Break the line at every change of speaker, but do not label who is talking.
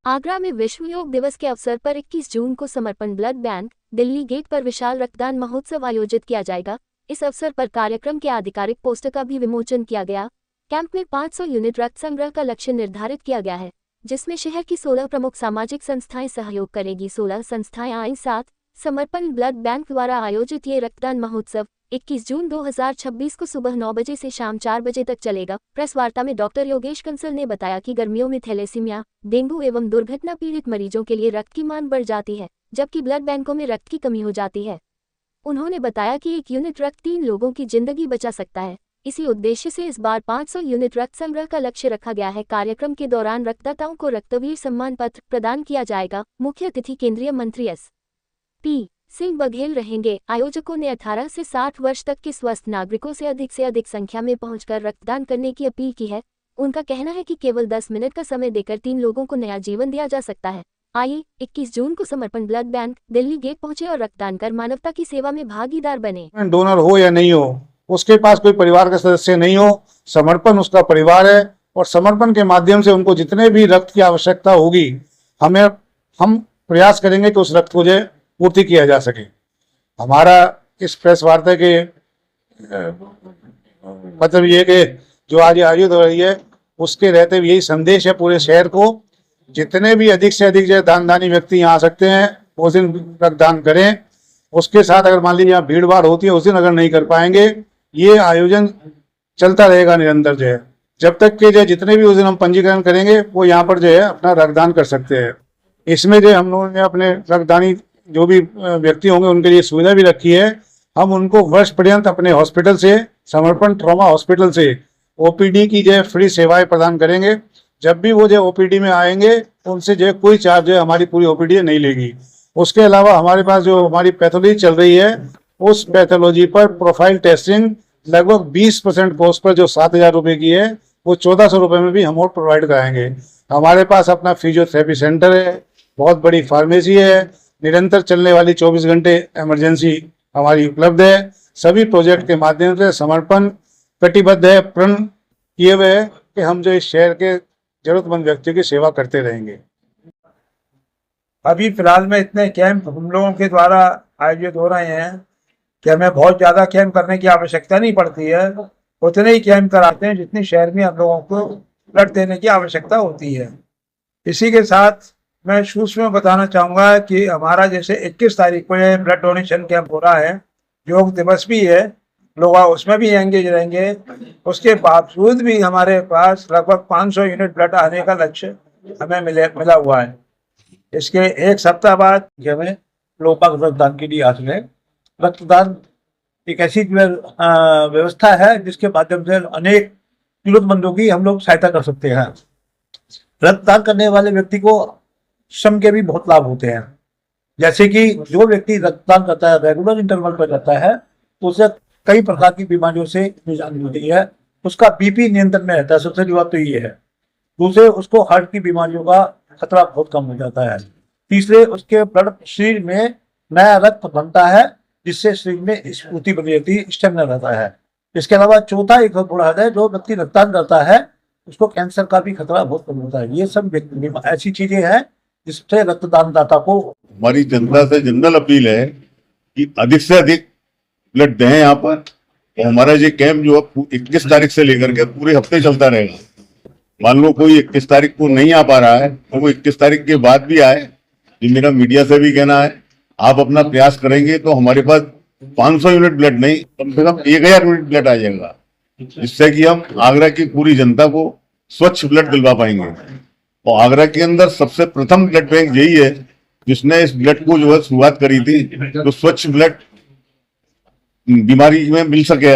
आगरा में विश्व योग दिवस के अवसर पर 21 जून को समर्पण ब्लड बैंक दिल्ली गेट पर विशाल रक्तदान महोत्सव आयोजित किया जाएगा। इस अवसर पर कार्यक्रम के आधिकारिक पोस्टर का भी विमोचन किया गया। कैंप में 500 यूनिट रक्त संग्रह का लक्ष्य निर्धारित किया गया है, जिसमें शहर की 16 प्रमुख सामाजिक संस्थाएं सहयोग करेगी। 16 संस्थाएं आई साथ। समर्पण ब्लड बैंक द्वारा आयोजित ये रक्तदान महोत्सव 21 जून 2026 को सुबह 9 बजे से शाम 4 बजे तक चलेगा। प्रेस वार्ता में डॉक्टर योगेश कंसल ने बताया कि गर्मियों में थैलेसीमिया, डेंगू एवं दुर्घटना पीड़ित मरीजों के लिए रक्त की मांग बढ़ जाती है, जबकि ब्लड बैंकों में रक्त की कमी हो जाती है। उन्होंने बताया कि 1 यूनिट रक्त 3 लोगों की जिंदगी बचा सकता है। इसी उद्देश्य से इस बार 500 यूनिट रक्त संग्रह का लक्ष्य रखा गया है। कार्यक्रम के दौरान रक्तदाताओं को रक्तवीर सम्मान पत्र प्रदान किया जाएगा। मुख्य अतिथि केंद्रीय मंत्री S.P. सिंह बघेल रहेंगे। आयोजकों ने 18 से 60 वर्ष तक के स्वस्थ नागरिकों से अधिक संख्या में पहुंचकर रक्तदान करने की अपील की है। उनका कहना है कि केवल 10 मिनट का समय देकर 3 लोगों को नया जीवन दिया जा सकता है। आइए 21 जून को समर्पण ब्लड बैंक दिल्ली गेट पहुंचे और रक्तदान कर मानवता की सेवा में भागीदार बने।
डोनर हो या नहीं हो, उसके पास कोई परिवार का सदस्य नहीं हो, समर्पण उसका परिवार है और समर्पण के माध्यम से उनको जितने भी रक्त की आवश्यकता होगी हम प्रयास करेंगे कि उस रक्त को जो पूर्ति किया जा सके। हमारा इस प्रेस वार्ता के मतलब ये कि जो आज आयोजित हो रही है उसके रहते हुए यही संदेश है पूरे शहर को, जितने भी अधिक से अधिक जो दानी व्यक्ति यहाँ आ सकते हैं उस दिन रक्तदान करें। उसके साथ अगर मान लीजिए यहाँ भीड़ भाड़ होती है उस दिन अगर नहीं कर पाएंगे, ये आयोजन चलता रहेगा निरंतर जो है, जब तक के जो जितने भी उस दिन हम पंजीकरण करेंगे वो यहाँ पर जो है अपना रक्तदान कर सकते हैं। इसमें जो हम लोगों ने अपने रक्तदानी जो भी व्यक्ति होंगे उनके लिए सुविधा भी रखी है। हम उनको वर्ष पर्यंत अपने हॉस्पिटल से, समर्पण ट्रॉमा हॉस्पिटल से ओपीडी की जो फ्री सेवाएं प्रदान करेंगे। जब भी वो जो ओपीडी में आएंगे उनसे जो कोई चार्ज जो हमारी पूरी ओपीडी नहीं लेगी। उसके अलावा हमारे पास जो हमारी पैथोलॉजी चल रही है उस पैथोलॉजी पर प्रोफाइल टेस्टिंग लगभग 20% कॉस्ट पर जो 7,000 रुपये की है वो 1,400 रुपये में भी हम और प्रोवाइड कराएंगे। हमारे पास अपना फिजियोथेरेपी सेंटर है, बहुत बड़ी फार्मेसी है, निरंतर चलने वाली 24 घंटे इमरजेंसी हमारी उपलब्ध है। सभी प्रोजेक्ट के माध्यम से समर्पण कटिबद्ध है, प्रण किए हुए है कि हम जो इस शहर के जरूरतमंद व्यक्तियों की सेवा करते रहेंगे।
अभी फिलहाल में इतने कैंप हम लोगों के द्वारा आयोजित हो रहे हैं कि हमें बहुत ज़्यादा कैंप करने की आवश्यकता नहीं पड़ती है। उतने ही कैंप कराते हैं जितनी शहर में हम लोगों को ब्लड देने की आवश्यकता होती है। इसी के साथ मैं सूक्ष्म में बताना चाहूँगा कि हमारा जैसे 21 तारीख को ये ब्लड डोनेशन कैंप हो रहा है, योग दिवस भी है, लोग उसमें भी एंगेज रहेंगे। उसके बावजूद भी हमारे पास लगभग 500 यूनिट ब्लड आने का लक्ष्य हमें मिला हुआ है। इसके एक सप्ताह बाद हमें लोग रक्तदान के लिए आते हैं। रक्तदान एक ऐसी व्यवस्था है जिसके माध्यम से अनेक जरूरतमंदों की हम लोग सहायता कर सकते हैं। रक्तदान करने वाले व्यक्ति को श्रम के भी बहुत लाभ होते हैं, जैसे कि जो व्यक्ति रक्तदान करता है, रेगुलर इंटरवल पर करता है, तो उसे कई प्रकार की बीमारियों से निजात मिलती है। उसका बीपी नियंत्रण में रहता है, सबसे बड़ी बात तो ये है। दूसरे, उसको हार्ट की बीमारियों का खतरा बहुत कम हो जाता है। तीसरे, उसके ब्लड शरीर में नया रक्त बनता है जिससे शरीर में स्फूर्ति बनी रहती है, स्टेमिना रहता है। इसके अलावा चौथा एक बड़ा है, जो व्यक्ति रक्तदान करता है उसको कैंसर का भी खतरा बहुत कम होता है। ये सब ऐसी चीजें हैं जिससे रक्तदान दाता को।
हमारी जनता से जनरल अपील है कि अधिक से अधिक ब्लड दें यहाँ पर। और हमारा ये कैंप जो 21 तारीख से लेकर के पूरे हफ्ते चलता रहेगा। मान लो कोई 21 तारीख को नहीं आ पा रहा है तो वो 21 तारीख के बाद भी आए। ये मेरा मीडिया से भी कहना है, आप अपना प्रयास करेंगे तो हमारे पास 500 यूनिट ब्लड नहीं, कम से कम 1,000 यूनिट ब्लड आ जाएगा, जिससे कि हम आगरा की पूरी जनता को स्वच्छ ब्लड दिलवा पाएंगे। और आगरा के अंदर सबसे प्रथम ब्लड बैंक यही है जिसने इस ब्लड को जो है शुरुआत करी थी, तो स्वच्छ ब्लड बीमारी में मिल सके।